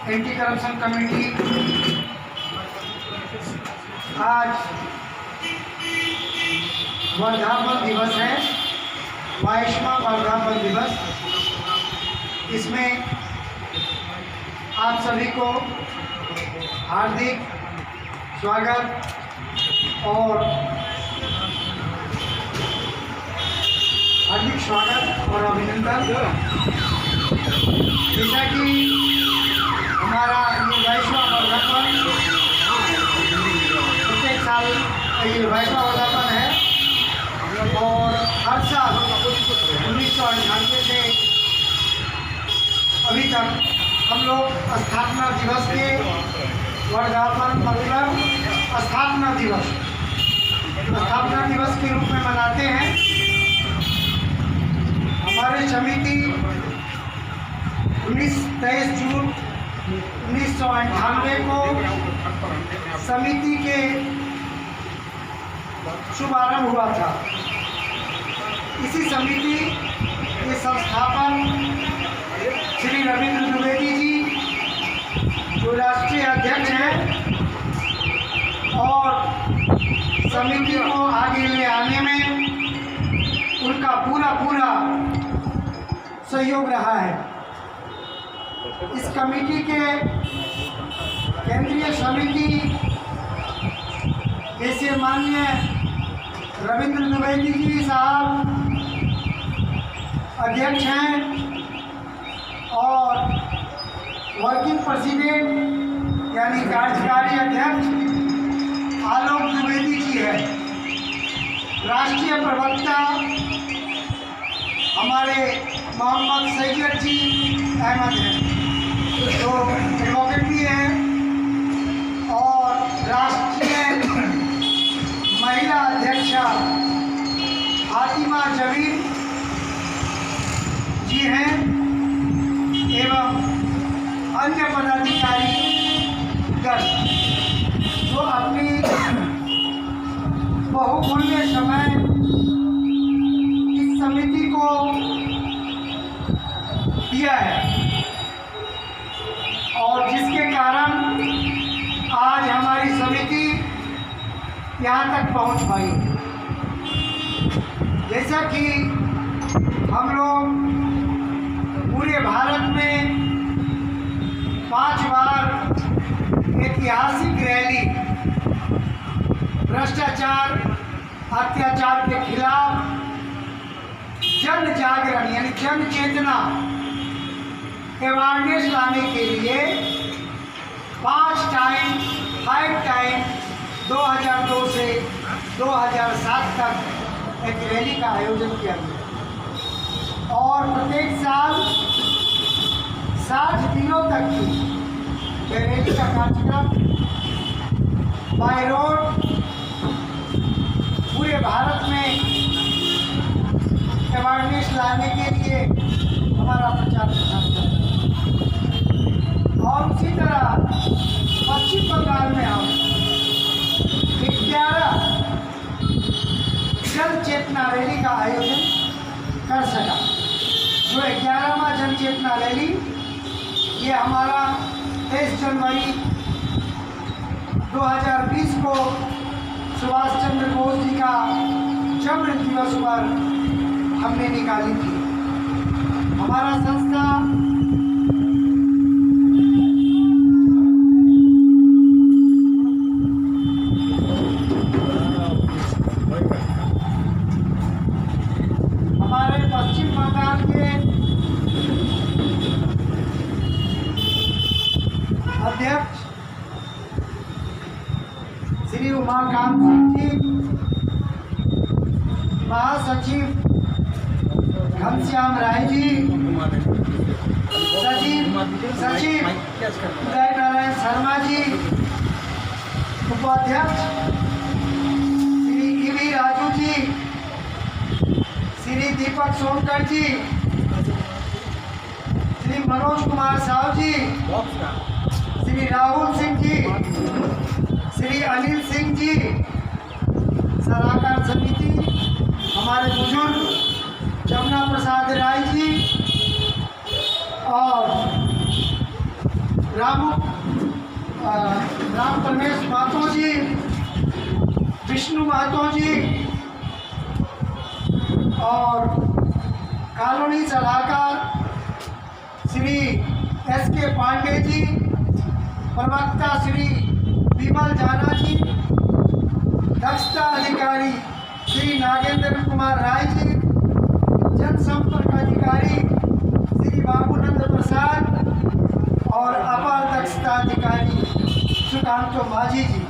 Anti corruption committee आज वर्धापन दिवस है, 22वां वर्धापन दिवस। इसमें आप सभी को हार्दिक स्वागत और अभिनंदन। जैसा कि हमारा ये 22वां वर्धापन प्रत्येक साल ये 22वां वर्धापन है और हर साल 1998 से अभी तक हम लोग स्थापना दिवस के वर्धापन मतलब स्थापना दिवस के रूप में मनाते हैं। हमारी समिति 23 जून 1998 को समिति के शुभारंभ हुआ था। इसी समिति के संस्थापक श्री रविंद्र द्विवेदी जी जो राष्ट्रीय अध्यक्ष हैं और समिति को आगे ले आने में उनका पूरा सहयोग रहा है। इस कमेटी के केंद्रीय समिति जैसे माननीय रविंद्र द्विवेदी जी साहब अध्यक्ष हैं और वर्किंग प्रेसिडेंट यानी कार्यकारी अध्यक्ष आलोक द्विवेदी जी है। राष्ट्रीय प्रवक्ता हमारे मोहम्मद सैयद जी अहमद हैं जो एडवोकेट भी हैं और राष्ट्रीय महिला अध्यक्षा फातिमा जमील जी हैं एवं अन्य पदाधिकारी जो अपनी बहुमूल्य समय इस समिति को दिया है और जिसके कारण आज हमारी समिति यहाँ तक पहुँच पाई। जैसा कि हम लोग पूरे भारत में 5 बार ऐतिहासिक रैली भ्रष्टाचार अत्याचार के खिलाफ जन जागरण यानी जन चेतना अवेयरनेस लाने के लिए 5 टाइम 2002 से 2007 तक एक रैली का आयोजन किया गया और प्रत्येक साल 60 दिनों तक की रैली का कार्यक्रम बाय रोड पूरे भारत में अवेयरनेस लाने के लिए हमारा प्रचार प्रसार करता है। और उसी तरह पश्चिम बंगाल में हम 11 जन चेतना रैली का आयोजन कर सका। जो 11वां जन चेतना रैली ये हमारा 23 जनवरी 2020 को सुभाष चंद्र बोस जी का जन्म दिवस पर हमने निकाली थी। हमारा संस्था हमारे पश्चिम बंगाल के अध्यक्ष श्री उमाकांत सिंह जी, महासचिव घनश्याम राय जी, सचिव उदय नारायण शर्मा जी, उपाध्यक्ष श्री ईवी राजू जी, श्री दीपक सोनकर जी, श्री मनोज कुमार साहु जी, श्री राहुल सिंह जी, श्री अनिल सिंह जी, सलाहकार समिति हमारे बुजुर्ग जमुना प्रसाद राय जी और राम परमेश महतो जी, विष्णु महतो जी और कॉलोनी सलाहकार श्री S.K. पांडे जी, प्रवक्ता श्री विमल जाना जी, दक्षता अधिकारी श्री नागेंद्र कुमार राय जी, जनसंपर्क अधिकारी श्री बाबूनंद प्रसाद और अपर दक्षता अधिकारी सुकांतो माझी जी,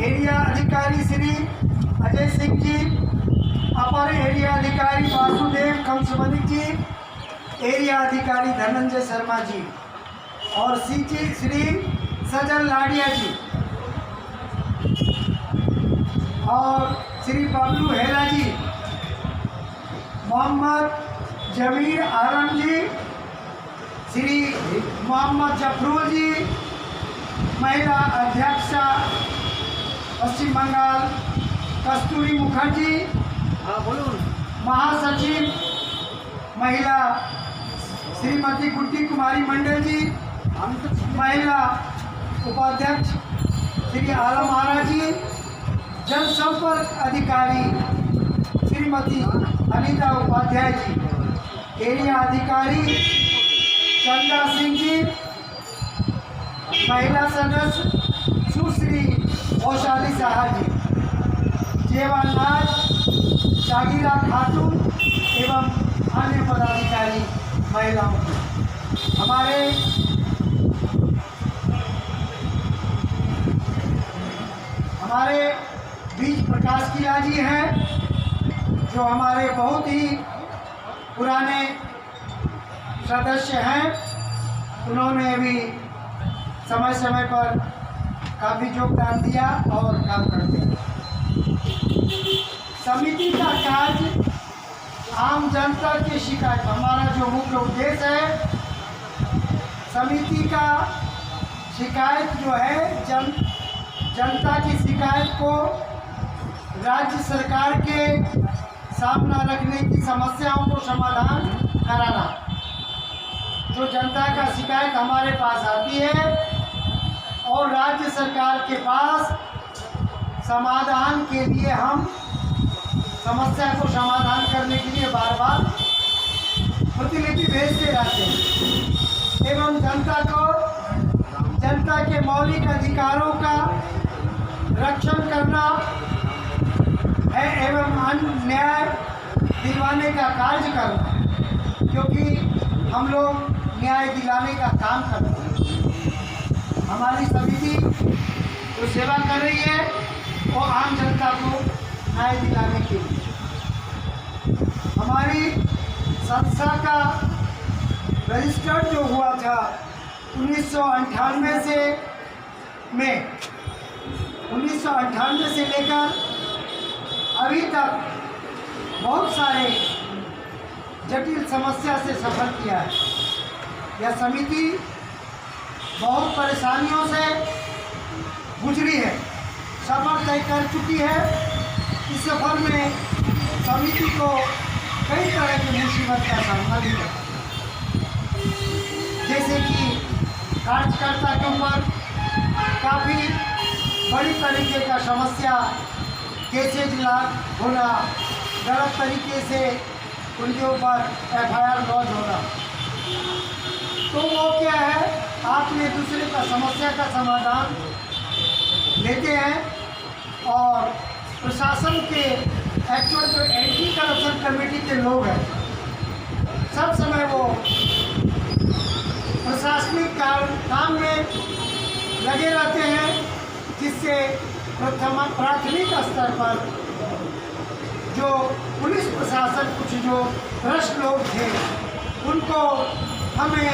एरिया अधिकारी श्री अजय सिंह जी, अपर एरिया अधिकारी वासुदेव कंसमणि जी, एरिया अधिकारी धनंजय शर्मा जी और श्री सजन लाडिया जी और श्री बबलू हेला जी, मोहम्मद जमीर आलम जी, श्री मोहम्मद जफरूल जी, महिला अध्यक्षा पश्चिम बंगाल कस्तूरी मुखर्जी, महासचिव महिला श्रीमती गुड्डी कुमारी मंडल जी, महिला उपाध्यक्ष श्री आलम आरा जी, जनसंपर्क अधिकारी श्रीमती अनिता उपाध्याय जी, एरिया अधिकारी चंदा सिंह जी, महिला सदस्य सुश्री वैशाली साहा जी, जेवानाथ शागिरा खातून एवं अन्य पदाधिकारी महिलाओं हमारे बीच प्रकाश किला जी हैं जो हमारे बहुत ही पुराने सदस्य हैं। उन्होंने भी समय समय पर काफ़ी योगदान दिया और काम करते हैं। समिति का कार्य आम जनता की शिकायत, हमारा जो मुख्य उद्देश्य है, समिति का शिकायत जो है जनता की शिकायत को राज्य सरकार के सामना रखने की समस्याओं को समाधान कराना। जो जनता का शिकायत हमारे पास आती है और राज्य सरकार के पास समाधान के लिए हम समस्या को समाधान करने के लिए बार बार प्रतिलिपि भेजते रहते हैं एवं जनता के मौलिक अधिकारों का रक्षण करना है एवं न्याय दिलवाने का कार्य करना, क्योंकि हम लोग न्याय दिलाने का काम करते हैं। हमारी समिति जो सेवा कर रही है वो आम जनता को न्याय दिलाने के लिए। हमारी संस्था का रजिस्टर जो हुआ था 1998 से लेकर अभी तक बहुत सारे जटिल समस्या से सफर किया है। यह समिति बहुत परेशानियों से गुजरी है, सफर तय कर चुकी है। इस सफर में समिति को कई तरह की मुसीबत का सामना भी करना, जैसे कि कार्यकर्ता के ऊपर काफ़ी बड़ी तरीके का समस्या, केसेज लाभ होना, गलत तरीके से उनके ऊपर FIR लॉन्च होना। तो वो क्या है, आपने दूसरे का समस्या का समाधान लेते हैं और प्रशासन के एक्चुअल जो एंटी करप्शन कमेटी के लोग हैं सब समय वो प्रशासनिक काम में लगे रहते हैं, जिससे प्राथमिक स्तर पर जो पुलिस प्रशासन कुछ जो भ्रष्ट लोग थे उनको हमें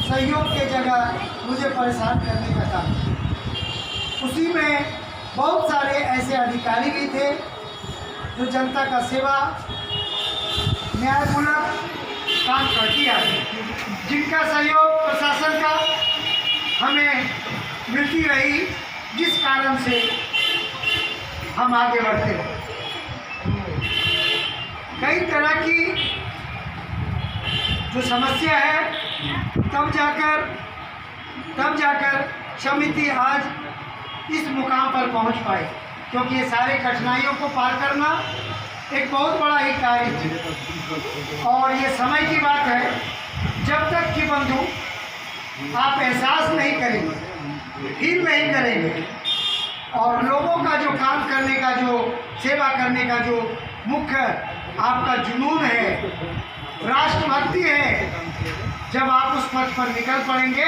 सहयोग के जगह मुझे परेशान करने का काम। उसी में बहुत सारे ऐसे अधिकारी भी थे जो जनता का सेवा न्यायपूर्वक काम करती है, जिनका सहयोग प्रशासन का हमें मिलती रही, जिस कारण से हम आगे बढ़ते हैं। कई तरह की जो समस्या है तब जाकर समिति आज इस मुकाम पर पहुंच पाई, क्योंकि ये सारे कठिनाइयों को पार करना एक बहुत बड़ा ही कार्य है। और ये समय की बात है, जब तक कि बंधु आप एहसास नहीं करेंगे, फील नहीं करेंगे, और लोगों का जो काम करने का, जो सेवा करने का जो मुख्य आपका जुनून है, राष्ट्रभक्ति है, जब आप उस पथ पर निकल पड़ेंगे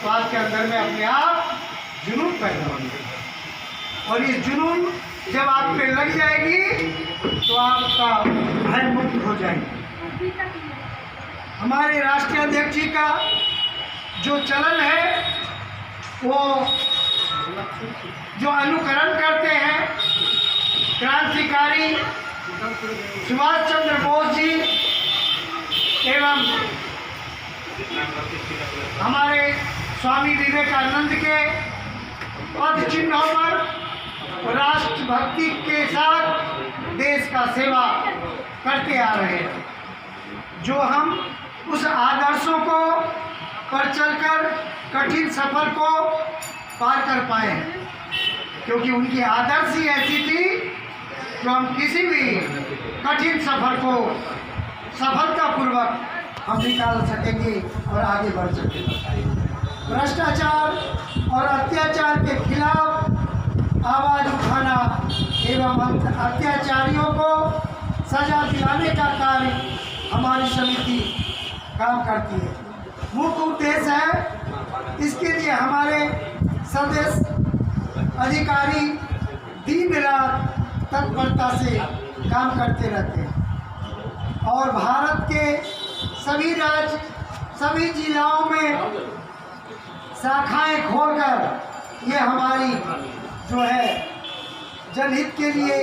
तो आपके अंदर में अपने आप जुनून पैदा होंगे। और इस जुनून जब आप पे लग जाएगी तो आपका भय मुक्त हो जाएगी। हमारे राष्ट्रीय अध्यक्ष जी का जो चलन है, वो जो अनुकरण करते हैं क्रांतिकारी सुभाष चंद्र बोस जी एवं हमारे स्वामी विवेकानंद के पद चिन्हों पर राष्ट्रभक्ति के साथ देश का सेवा करते आ रहे हैं। जो हम उस आदर्शों को पर चलकर कठिन सफर को पार कर पाए हैं, क्योंकि उनकी आदर्श ही ऐसी थी कि हम किसी भी कठिन सफर को सफलतापूर्वक हम निकाल सकेंगे और आगे बढ़ सकेंगे। भ्रष्टाचार और अत्याचार के खिलाफ आवाज़ उठाना एवं अत्याचारियों को सजा दिलाने का कार्य हमारी समिति काम करती है। मुख्य उद्देश्य है, इसके लिए हमारे सदस्य अधिकारी दिन रात तत्परता से काम करते रहते हैं और भारत के सभी राज्य, सभी जिलाओं में शाखाएं खोलकर ये हमारी जो है जनहित के लिए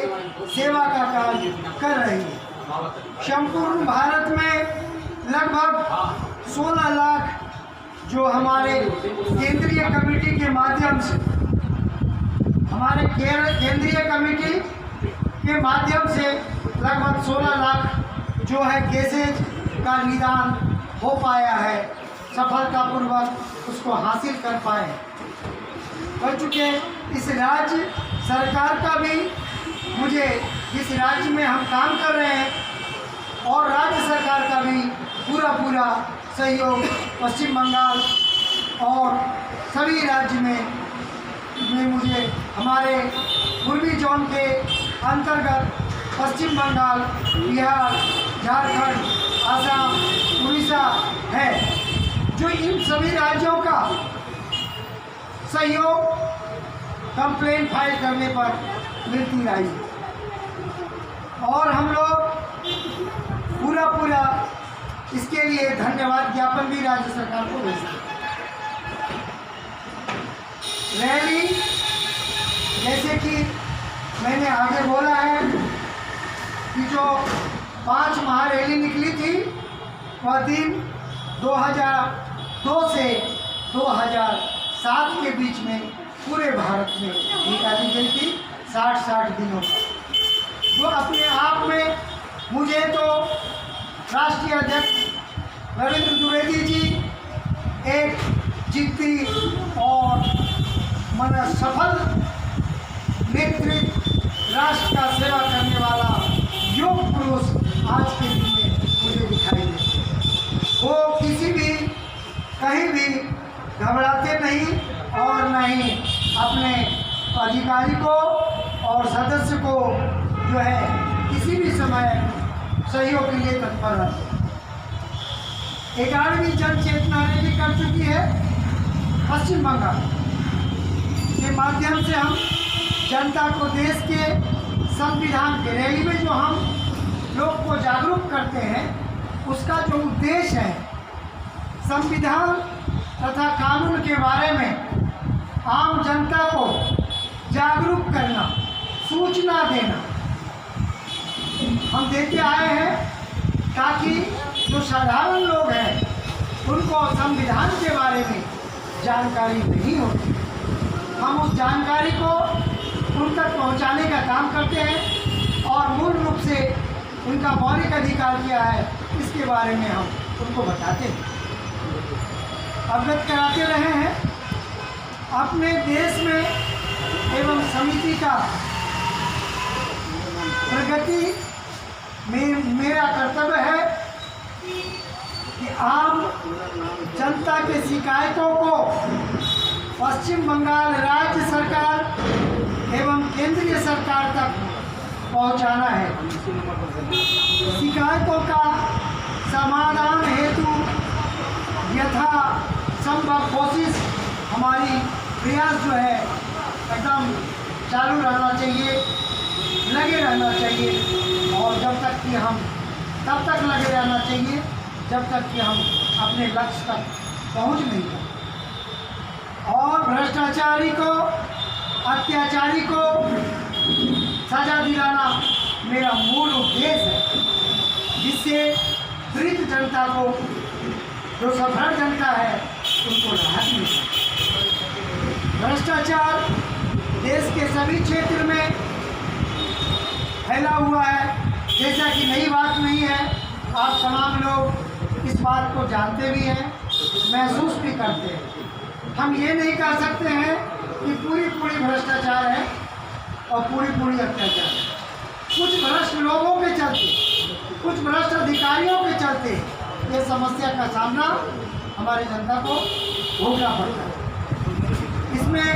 सेवा का कार्य कर रही है। संपूर्ण भारत में लगभग 16 लाख जो हमारे केंद्रीय कमेटी के माध्यम से, हमारे केंद्रीय कमेटी के माध्यम से लगभग 16 लाख जो है केसेज का निदान हो पाया है, सफलतापूर्वक उसको हासिल कर चुके। इस राज्य सरकार का भी, मुझे जिस राज्य में हम काम कर रहे हैं, और राज्य सरकार का भी पूरा सहयोग पश्चिम बंगाल और सभी राज्य में मुझे हमारे पूर्वी जोन के अंतर्गत पश्चिम बंगाल, बिहार, झारखंड, आसाम, उड़ीसा है, जो इन सभी राज्यों का सहयोग कंप्लेंट फाइल करने पर मिलती रही। और हम लोग पूरा इसके लिए धन्यवाद ज्ञापन भी राज्य सरकार को भेजते हैं। रैली, जैसे कि मैंने आगे बोला है कि जो 5 महारैली निकली थी, वह दिन 2002 से 2007 के बीच में पूरे भारत में निकाली गई थी, 60 दिनों तक, जो अपने आप में मुझे तो राष्ट्रीय अध्यक्ष रविंद्र द्विवेदी जी एक जिद्दी और सफल नेतृत्व, राष्ट्र का सेवा करने वाला योग पुरुष आज के दिन में मुझे दिखाई देते हैं। वो किसी भी कहीं भी घबराते नहीं और न ही अपने अधिकारी को और सदस्य को जो है किसी भी समय सहयोग के लिए तत्पर रहते हैं। 11वीं जन चेतना रैली कर चुकी है पश्चिम बंगाल के माध्यम से। हम जनता को देश के संविधान के रैली में जो हम लोग को जागरूक करते हैं, उसका जो उद्देश्य है संविधान तथा कानून के बारे में आम जनता को जागरूक करना, सूचना देना हम देते आए हैं, ताकि जो साधारण लोग हैं उनको संविधान के बारे में जानकारी नहीं होती। हम उस जानकारी को उन तक पहुंचाने का काम करते हैं और मूल रूप से उनका मौलिक अधिकार क्या है इसके बारे में हम उनको बताते हैं। अवगत कराते रहे हैं। अपने देश में एवं समिति का प्रगति में मेरा कर्तव्य है कि आम जनता के शिकायतों को पश्चिम बंगाल राज्य सरकार एवं केंद्रीय सरकार तक पहुंचाना है। शिकायतों का समाधान हेतु यथा संभव कोशिश हमारी प्रयास जो है एकदम चालू रहना चाहिए, लगे रहना चाहिए और जब तक कि हम तब तक लगे रहना चाहिए जब तक कि हम अपने लक्ष्य तक पहुंच नहीं पाए। और भ्रष्टाचारी को, अत्याचारी को सजा दिलाना मेरा मूल उद्देश्य है, जिससे पीड़ित जनता को, जो सफल जनता है, उनको राहत मिले। भ्रष्टाचार देश के सभी क्षेत्र में फैला हुआ है, जैसा कि नई बात नहीं है। आप तमाम लोग इस बात को जानते भी हैं, महसूस भी करते हैं। हम ये नहीं कह सकते हैं कि पूरी भ्रष्टाचार है और पूरी अत्याचार है। कुछ भ्रष्ट लोगों के चलते, कुछ भ्रष्ट अधिकारियों के चलते ये समस्या का सामना हमारी जनता को भोगना पड़ता है। इसमें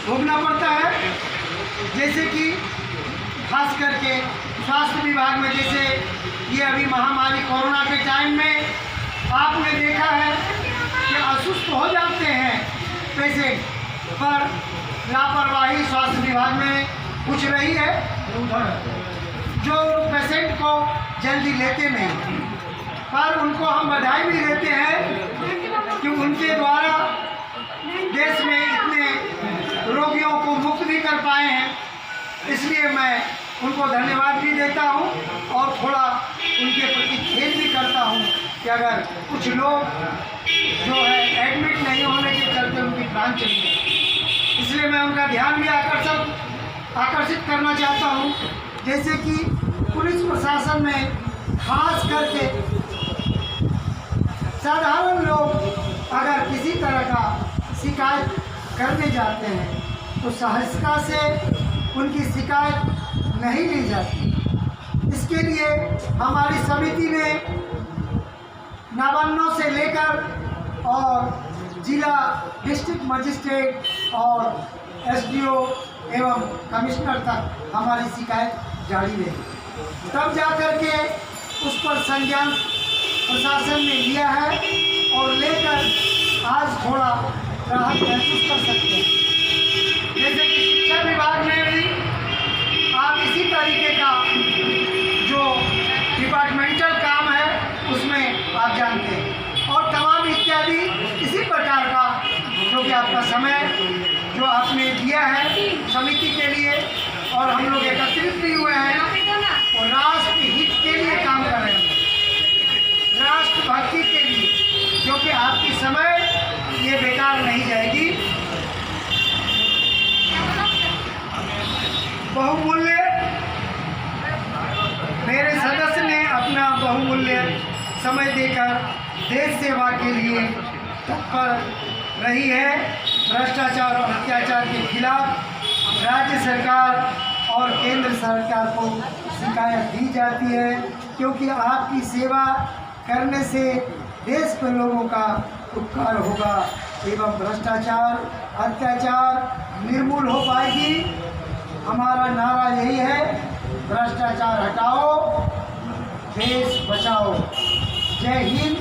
भोगना पड़ता है जैसे कि खास करके स्वास्थ्य विभाग में, जैसे ये अभी महामारी कोरोना के टाइम में आपने देखा है कि असुस्थ हो जाते हैं पेशेंट, पर लापरवाही स्वास्थ्य विभाग में कुछ रही है, जो पेशेंट को जल्दी लेते नहीं। पर उनको हम बधाई भी देते हैं कि उनके द्वारा देश में इतने रोगियों को मुक्त भी कर पाए हैं। इसलिए मैं उनको धन्यवाद भी देता हूं और थोड़ा उनके प्रति खेद भी करता हूं कि अगर कुछ लोग जो है एडमिट नहीं होने के चलते उनकी प्राण चली गई। इसलिए मैं उनका ध्यान भी आकर्षित करना चाहता हूं, जैसे कि पुलिस प्रशासन में खास करके साधारण लोग अगर किसी तरह का शिकायत करने जाते हैं तो सहजता से उनकी शिकायत नहीं ली जाती। इसके लिए हमारी समिति ने नवान्नों से लेकर और जिला डिस्ट्रिक्ट मजिस्ट्रेट और एसडीओ एवं कमिश्नर तक हमारी शिकायत जारी रही। तब जाकर के उस पर संज्ञान प्रशासन ने लिया है और लेकर आज थोड़ा राहत महसूस कर सकते हैं। जैसे कि शिक्षा विभाग में भी आप इसी तरीके का जो डिपार्टमेंटल काम है उसमें आप जानते हैं, और तमाम इत्यादि इसी प्रकार का जो कि आपका समय जो आपने दिया है समिति के लिए, और हम लोग एकत्रित भी हुए हैं और राष्ट्र हित के लिए काम कर रहे हैं, राष्ट्रभक्ति के लिए, जो कि आपकी समय ये बेकार नहीं जाएगी। बहुमूल्य मेरे सदस्य ने अपना बहुमूल्य समय देकर देश सेवा के लिए तत्पर रही है। भ्रष्टाचार और अत्याचार के खिलाफ राज्य सरकार और केंद्र सरकार को शिकायत दी जाती है, क्योंकि आपकी सेवा करने से देश के लोगों का उपकार होगा एवं भ्रष्टाचार अत्याचार निर्मूल हो पाएगी। हमारा नारा यही है, भ्रष्टाचार हटाओ, देश बचाओ। जय हिंद,